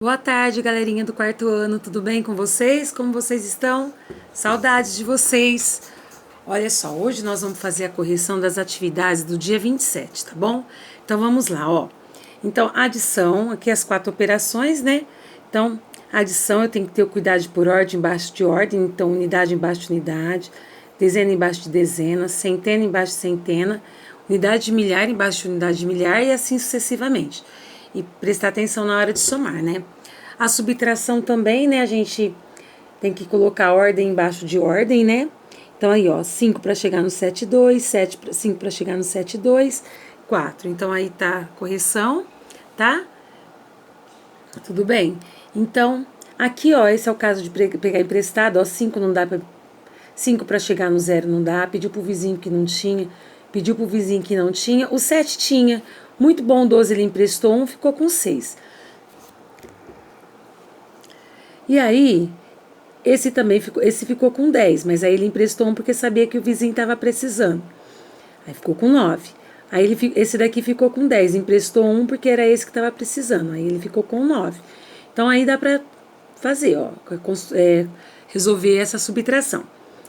Boa tarde, galerinha do quarto ano, tudo bem com vocês? Como vocês estão? Saudades de vocês! Olha só, hoje nós vamos fazer a correção das atividades do dia 27, tá bom? Então vamos lá, ó. Então, adição, aqui as 4 operações, né? Então, adição eu tenho que ter o cuidado de pôr ordem embaixo de ordem, então unidade embaixo de unidade, dezena embaixo de dezena, centena embaixo de centena, unidade de milhar embaixo de unidade de milhar e assim sucessivamente. E prestar atenção na hora de somar, né? A subtração também, né? A gente tem que colocar ordem embaixo de ordem, né? Então, aí, ó, 5 para chegar no 7,2, 5 para chegar no 7,2, 4. Então, aí tá a correção, tá? Tudo bem? Então, aqui, ó, esse é o caso de pegar emprestado, ó, 5 não dá para 5 para chegar no 0 não dá, pediu pro vizinho que não tinha, pediu pro vizinho que não tinha, o 7 tinha, muito bom, 12 ele emprestou 1, ficou com 6. E aí, esse ficou com 10, mas aí ele emprestou 1 porque sabia que o vizinho estava precisando. Aí ficou com 9. Aí esse daqui ficou com 10, emprestou 1 porque era esse que estava precisando. Aí ele ficou com 9. Então aí dá para fazer, ó, resolver essa subtração.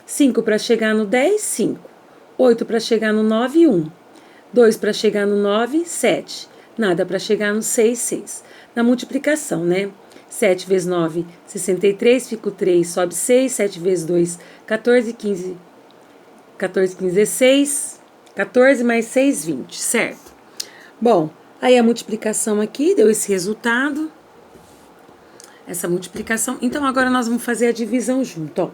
5 para chegar no 10, 5. 8 para chegar no 9, 1. 2 para chegar no 9, 7. Nada para chegar no 6, 6. Na multiplicação, né? 7 vezes 9, 63, fica o 3, sobe 6, 7 vezes 2, 14, 15, 16, 14 mais 6, 20, certo? Bom, aí a multiplicação aqui deu esse resultado, essa multiplicação. Então, agora nós vamos fazer a divisão junto, ó.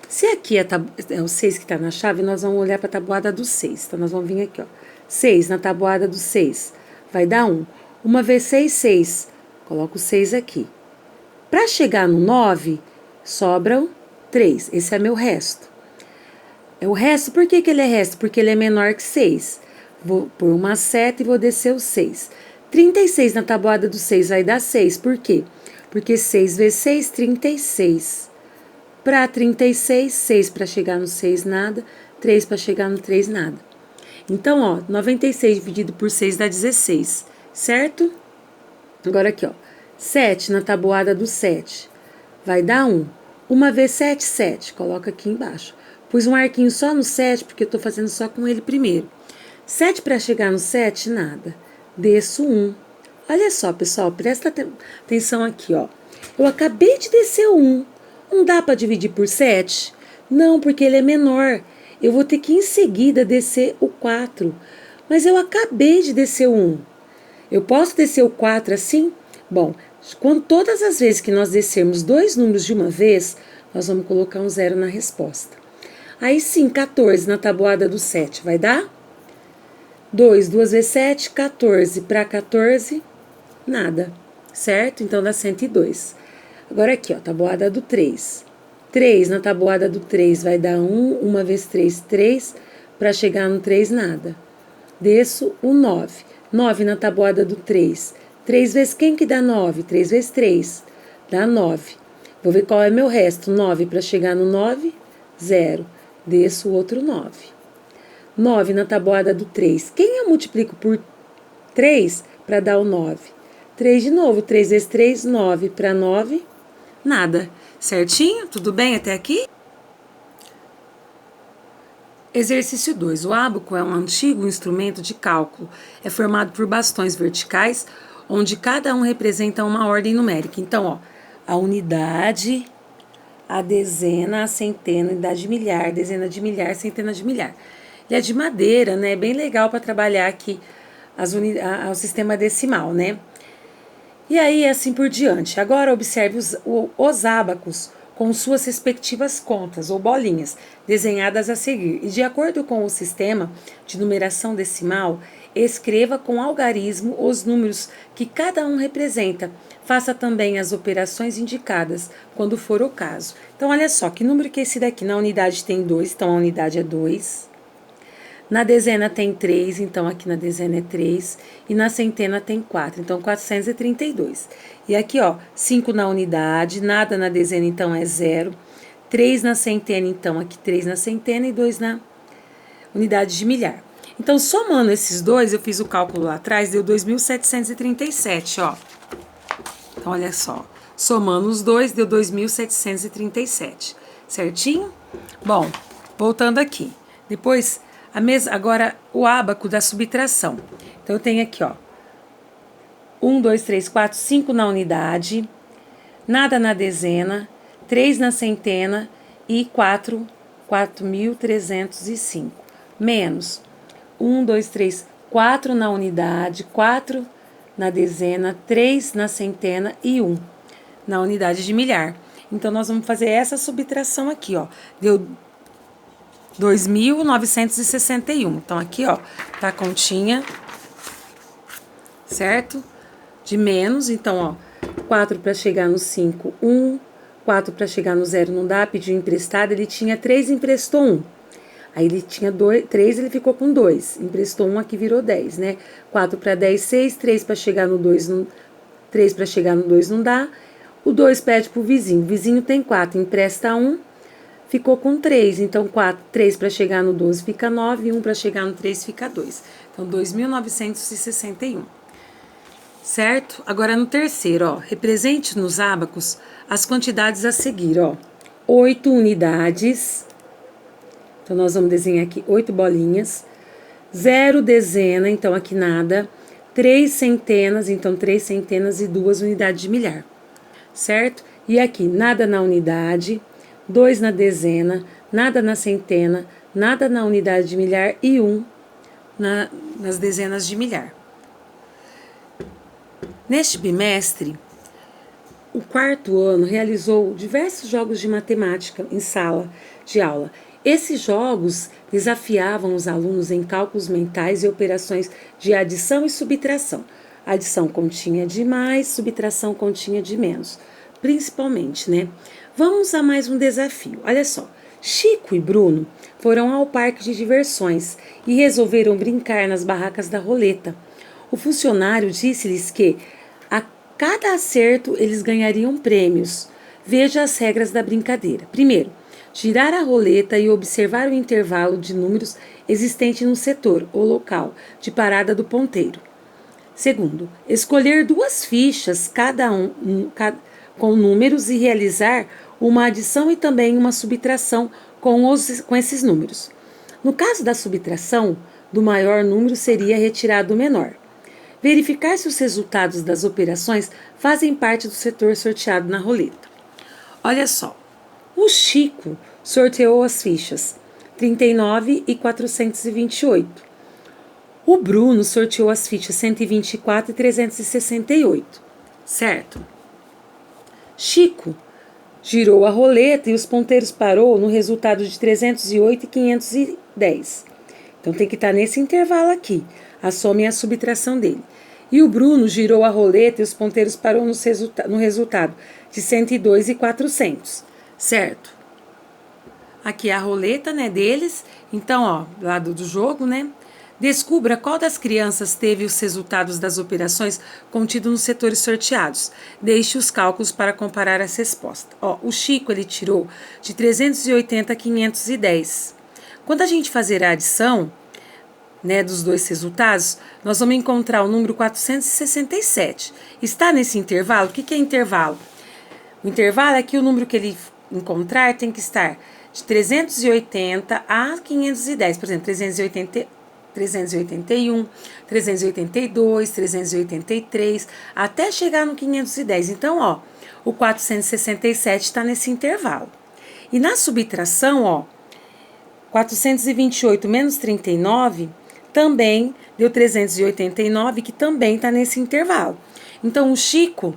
Se aqui é o 6 que está na chave, nós vamos olhar para a tabuada do 6. Então, nós vamos vir aqui, ó. 6 na tabuada do 6 vai dar 1. 1 vezes 6, 6. Coloco o 6 aqui. Para chegar no 9, sobram 3. Esse é meu resto. O resto, por que ele é resto? Porque ele é menor que 6. Vou pôr uma seta e vou descer o 6. 36 na tabuada do 6 vai dar 6. Por quê? Porque 6 vezes 6, 36. Para 36, 6 para chegar no 6, nada. 3 para chegar no 3, nada. Então, ó, 96 dividido por 6 dá 16, certo? Agora aqui, ó. 7 na tabuada do 7 vai dar 1. 1 vezes 7, 7. Coloca aqui embaixo. Pus um arquinho só no 7, porque eu tô fazendo só com ele primeiro. 7 para chegar no 7, nada. Desço 1. Olha só, pessoal, presta atenção aqui, ó. Eu acabei de descer o 1. Não dá para dividir por 7? Não, porque ele é menor. Eu vou ter que em seguida descer o 4. Mas eu acabei de descer o 1. Eu posso descer o 4 assim? Bom, todas as vezes que nós descermos 2 números de uma vez, nós vamos colocar um 0 na resposta. Aí sim, 14 na tabuada do 7 vai dar? 2 vezes 7, 14. Para 14, nada, certo? Então dá 102. Agora aqui, ó, tabuada do 3. 3 na tabuada do 3 vai dar 1. 1 vezes 3, 3. Para chegar no 3, nada. Desço o 9. 9 na tabuada do 3. 3 vezes quem que dá 9? 3 vezes 3 dá 9. Vou ver qual é meu resto. 9 para chegar no 9, 0. Desço o outro 9. 9 na tabuada do 3. Quem eu multiplico por 3 para dar o 9? 3 de novo. 3 vezes 3, 9. Para 9, nada. Certinho? Tudo bem até aqui? Exercício 2. O ábaco é um antigo instrumento de cálculo. É formado por bastões verticais, onde cada um representa uma ordem numérica. Então, ó, a unidade, a dezena, a centena, unidade de milhar, dezena de milhar, centena de milhar. Ele é de madeira, né? É bem legal para trabalhar aqui o sistema decimal, né? E aí, assim por diante. Agora, observe os ábacos com suas respectivas contas ou bolinhas desenhadas a seguir. E de acordo com o sistema de numeração decimal, escreva com algarismo os números que cada um representa. Faça também as operações indicadas, quando for o caso. Então, olha só, que número que é esse daqui? Na unidade tem 2, então a unidade é 2. Na dezena tem 3, então aqui na dezena é 3. E na centena tem 4, então 432. E aqui, ó, 5 na unidade, nada na dezena, então é 0. 3 na centena, então aqui 3 na centena e 2 na unidade de milhar. Então, somando esses dois, eu fiz o cálculo lá atrás, deu 2.737, ó. Então, olha só. Somando os dois, deu 2.737. Certinho? Bom, voltando aqui. Depois, agora o ábaco da subtração. Então, eu tenho aqui, ó. 1, 2, 3, 4, 5 na unidade, nada na dezena, 3 na centena e 4.305. Menos 1, 2, 3, 4 na unidade, 4 na dezena, 3 na centena e 1 na unidade de milhar. Então, nós vamos fazer essa subtração aqui, ó. Deu 2.961. Então, aqui, ó, tá a continha, certo? De menos, então, ó, 4 para chegar no 5, 1. 4 para chegar no 0 não dá, pediu emprestado, ele tinha 3, emprestou 1. Aí ele tinha 3, ele ficou com 2. Emprestou 1, aqui virou 10, né? 4 para 10, 6. 3 para chegar no 2, 3 para chegar no 2 não dá. O 2 pede pro vizinho. O vizinho tem 4, empresta 1, ficou com 3. Então, 3 para chegar no 12 fica 9, 1 para chegar no 3 fica 2. Então, 2.961. Certo? Agora, no terceiro, ó, represente nos ábacos as quantidades a seguir, ó. 8 unidades. Então, nós vamos desenhar aqui 8 bolinhas. 0 dezena, então aqui nada. 3 centenas, então 3 centenas e 2 unidades de milhar. Certo? E aqui, nada na unidade, 2 na dezena, nada na centena, nada na unidade de milhar e 1 nas dezenas de milhar. Neste bimestre, o quarto ano realizou diversos jogos de matemática em sala de aula. Esses jogos desafiavam os alunos em cálculos mentais e operações de adição e subtração. A adição continha de mais, subtração continha de menos, principalmente, né? Vamos a mais um desafio. Olha só, Chico e Bruno foram ao parque de diversões e resolveram brincar nas barracas da roleta. O funcionário disse-lhes que a cada acerto eles ganhariam prêmios. Veja as regras da brincadeira. Primeiro, girar a roleta e observar o intervalo de números existente no setor ou local de parada do ponteiro. Segundo, escolher 2 fichas, com números e realizar uma adição e também uma subtração com esses números. No caso da subtração, do maior número seria retirado o menor. Verificar se os resultados das operações fazem parte do setor sorteado na roleta. Olha só, o Chico sorteou as fichas 39 e 428. O Bruno sorteou as fichas 124 e 368, certo? Chico girou a roleta e os ponteiros parou no resultado de 308 e 510. Então, tem que estar nesse intervalo aqui. A soma e a subtração dele. E o Bruno girou a roleta e os ponteiros parou no resultado de 102 e 400, certo? Aqui é a roleta, né, deles. Então, ó, lado do jogo, né? Descubra qual das crianças teve os resultados das operações contidos nos setores sorteados. Deixe os cálculos para comparar as respostas. Ó, o Chico, ele tirou de 380 a 510. Quando a gente fazer a adição, né, dos dois resultados, nós vamos encontrar o número 467. Está nesse intervalo? O que é intervalo? O intervalo é que o número que ele encontrar tem que estar de 380 a 510. Por exemplo, 381, 382, 383, até chegar no 510. Então, ó, o 467 está nesse intervalo. E na subtração, ó, 428 menos 39 também deu 389, que também está nesse intervalo. Então, o Chico,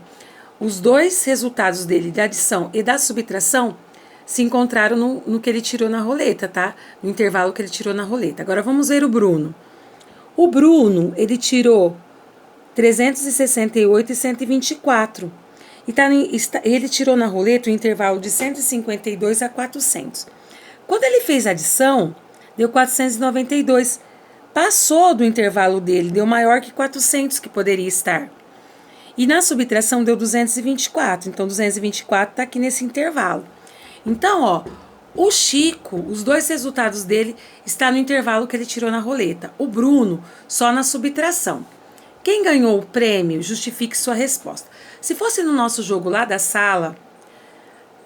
os dois resultados dele, da adição e da subtração, se encontraram no que ele tirou na roleta, tá? No intervalo que ele tirou na roleta. Agora, vamos ver o Bruno. O Bruno, ele tirou 368 e 124. Ele tirou na roleta o intervalo de 152 a 400. Quando ele fez a adição, deu 492. Passou do intervalo dele, deu maior que 400 que poderia estar. E na subtração deu 224. Então, 224 está aqui nesse intervalo. Então, ó, o Chico, os dois resultados dele estão no intervalo que ele tirou na roleta. O Bruno, só na subtração. Quem ganhou o prêmio, justifique sua resposta. Se fosse no nosso jogo lá da sala,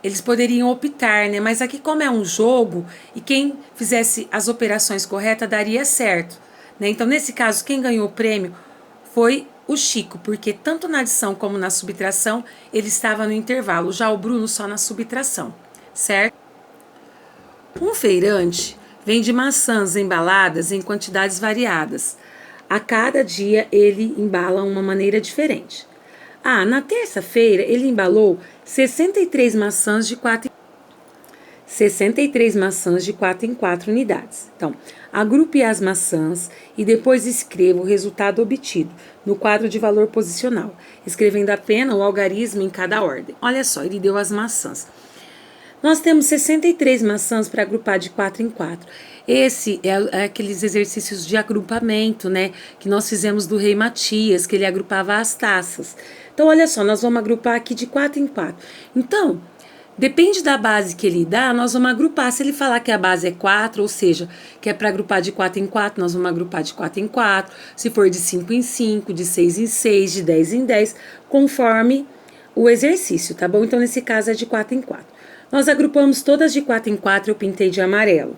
eles poderiam optar, né? Mas aqui, como é um jogo, e quem fizesse as operações corretas daria certo, né? Então, nesse caso, quem ganhou o prêmio foi o Chico, porque tanto na adição como na subtração, ele estava no intervalo, já o Bruno só na subtração, certo? Um feirante vende maçãs embaladas em quantidades variadas. A cada dia ele embala uma maneira diferente. Na terça-feira ele embalou 63 maçãs de 4 em 4 unidades. Então, agrupe as maçãs e depois escreva o resultado obtido no quadro de valor posicional, escrevendo apenas o algarismo em cada ordem. Olha só, ele deu as maçãs. Nós temos 63 maçãs para agrupar de 4 em 4. Esse é aqueles exercícios de agrupamento, né? Que nós fizemos do Rei Matias, que ele agrupava as taças. Então, olha só, nós vamos agrupar aqui de 4 em 4. Então, depende da base que ele dá, nós vamos agrupar. Se ele falar que a base é 4, ou seja, que é para agrupar de 4 em 4, nós vamos agrupar de 4 em 4. Se for de 5 em 5, de 6 em 6, de 10 em 10, conforme o exercício, tá bom? Então, nesse caso é de 4 em 4. Nós agrupamos todas de 4 em 4, eu pintei de amarelo,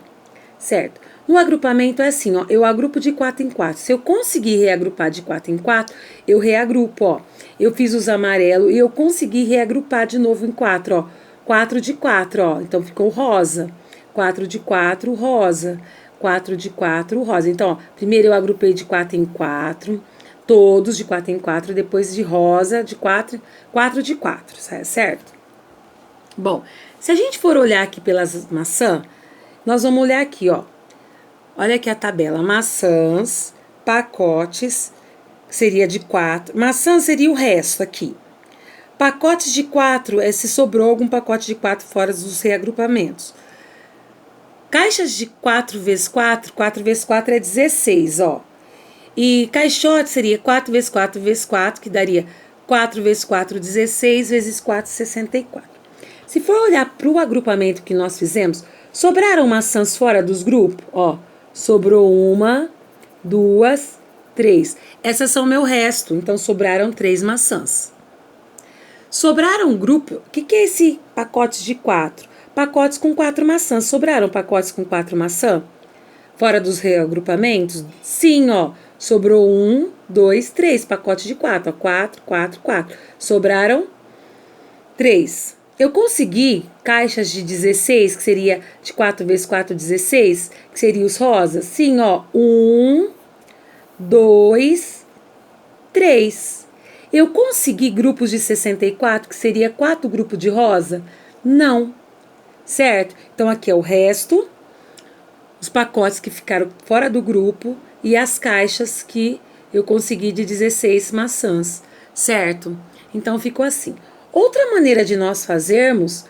certo? No agrupamento é assim, ó, eu agrupo de 4 em 4. Se eu conseguir reagrupar de 4 em 4, eu reagrupo, ó. Eu fiz os amarelos e eu consegui reagrupar de novo em 4, ó. 4 de 4, ó. Então, ficou rosa. 4 de 4, rosa. 4 de 4, rosa. Então, ó, primeiro eu agrupei de 4 em 4, todos de 4 em 4, depois de rosa, de 4 de 4, certo? Bom, se a gente for olhar aqui pelas maçãs, nós vamos olhar aqui, ó. Olha aqui a tabela. Maçãs, pacotes, seria de 4. Maçã seria o resto aqui. Pacotes de 4 é se sobrou algum pacote de 4 fora dos reagrupamentos. Caixas de 4 vezes 4, 4 vezes 4 é 16, ó. E caixote seria 4 vezes 4 vezes 4, que daria 4 vezes 4, 16, vezes 4, 64. Se for olhar para o agrupamento que nós fizemos, sobraram maçãs fora dos grupos? Ó, sobrou 1, 2, 3. Essas são meu resto, então sobraram 3 maçãs. Sobraram um grupo, o que é esse pacote de 4? Pacotes com 4 maçãs. Sobraram pacotes com 4 maçãs? Fora dos reagrupamentos? Sim, ó. Sobrou 1, 2, 3. Pacote de 4, ó. 4, 4, 4. Sobraram 3. Eu consegui caixas de 16, que seria de 4 vezes 4, 16, que seria os rosas? Sim, ó. 1, 2, 3. Eu consegui grupos de 64, que seria 4 grupos de rosa? Não. Certo? Então, aqui é o resto, os pacotes que ficaram fora do grupo e as caixas que eu consegui de 16 maçãs. Certo? Então, ficou assim. Outra maneira de nós fazermos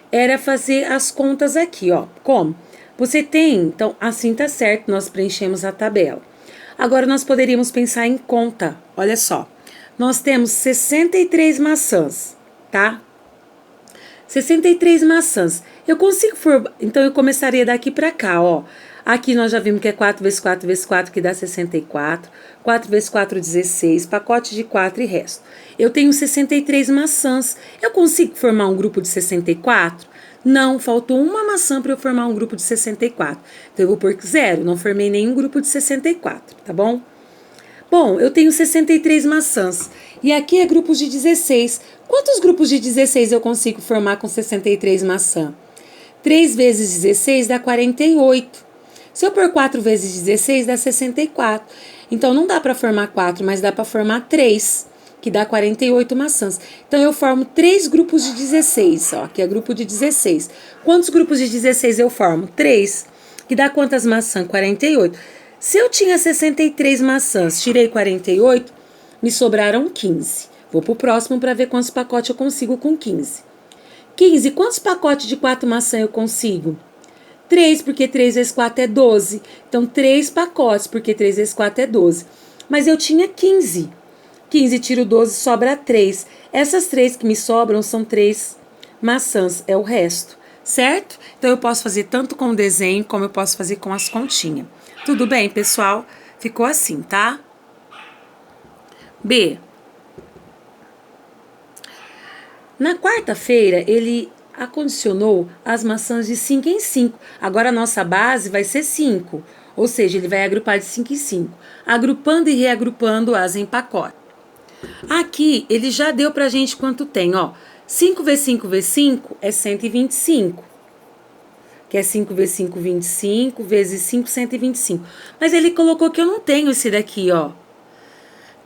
era fazer as contas aqui, ó. Como? Você tem, então, assim tá certo, nós preenchemos a tabela. Agora, nós poderíamos pensar em conta. Olha só, nós temos 63 maçãs, tá? 63 maçãs. Eu consigo então, eu começaria daqui pra cá, ó. Aqui nós já vimos que é 4 vezes 4 vezes 4, que dá 64. 4 vezes 4, 16. Pacote de 4 e resto. Eu tenho 63 maçãs. Eu consigo formar um grupo de 64? Não, faltou uma maçã para eu formar um grupo de 64. Então, eu vou pôr 0. Não formei nenhum grupo de 64, tá bom? Bom, eu tenho 63 maçãs. E aqui é grupos de 16. Quantos grupos de 16 eu consigo formar com 63 maçãs? 3 vezes 16 dá 48. Se eu pôr 4 vezes 16, dá 64. Então, não dá para formar 4, mas dá para formar 3, que dá 48 maçãs. Então, eu formo 3 grupos de 16, ó, que é grupo de 16. Quantos grupos de 16 eu formo? 3, que dá quantas maçãs? 48. Se eu tinha 63 maçãs, tirei 48, me sobraram 15. Vou pro próximo para ver quantos pacotes eu consigo com 15. 15, quantos pacotes de 4 maçãs eu consigo? 3, porque 3 vezes 4 é 12. Então, 3 pacotes, porque 3 vezes 4 é 12. Mas eu tinha 15. 15 tiro 12, sobra 3. Essas 3 que me sobram são 3 maçãs, é o resto, certo? Então, eu posso fazer tanto com o desenho, como eu posso fazer com as continhas. Tudo bem, pessoal? Ficou assim, tá? B. Na quarta-feira, ele acondicionou as maçãs de 5 em 5. Agora a nossa base vai ser 5, ou seja, ele vai agrupar de 5 em 5, agrupando e reagrupando-as em pacote. Aqui, ele já deu pra gente quanto tem, ó. 5 vezes 5 vezes 5 é 125. Que é 5 vezes 5, 25, vezes 5, 125. Mas ele colocou que eu não tenho esse daqui, ó.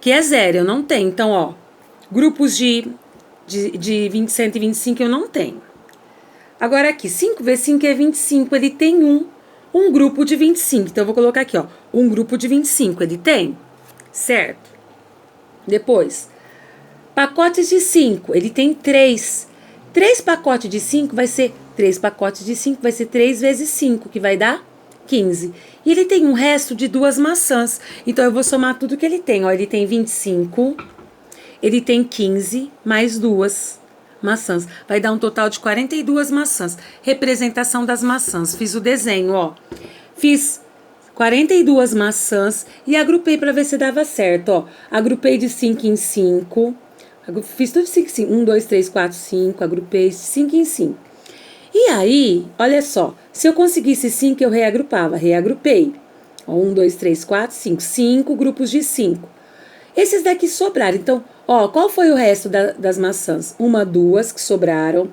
Que é 0, eu não tenho. Então, ó, grupos de 125 eu não tenho. Agora aqui, 5 vezes 5 é 25, ele tem um grupo de 25. Então, eu vou colocar aqui, ó, um grupo de 25, ele tem, certo? Depois, pacotes de 5, ele tem 3. 3 pacotes de 5 vai ser 3 pacotes de 5, vai ser 3 vezes 5, que vai dar 15. E ele tem um resto de 2 maçãs. Então, eu vou somar tudo que ele tem. Ó, ele tem 25, ele tem 15, mais 2 maçãs. Vai dar um total de 42 maçãs. Representação das maçãs. Fiz o desenho, ó. Fiz 42 maçãs e agrupei para ver se dava certo, ó. Agrupei de 5 em 5. Fiz tudo de 5 em 5. 1, 2, 3, 4, 5. Agrupei de 5 em 5. E aí, olha só. Se eu conseguisse 5, eu reagrupava. Reagrupei. Ó, 1, 2, 3, 4, 5. 5 grupos de 5. Esses daqui sobraram. Então, ó, qual foi o resto das maçãs? 1, 2 que sobraram.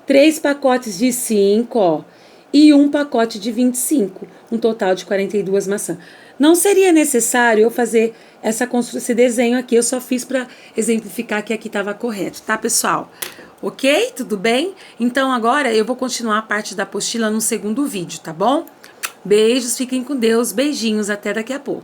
3 pacotes de 5, ó. E 1 pacote de 25. Um total de 42 maçãs. Não seria necessário eu fazer esse desenho aqui. Eu só fiz para exemplificar que aqui estava correto, tá, pessoal? Ok? Tudo bem? Então, agora eu vou continuar a parte da apostila no segundo vídeo, tá bom? Beijos, fiquem com Deus. Beijinhos, até daqui a pouco.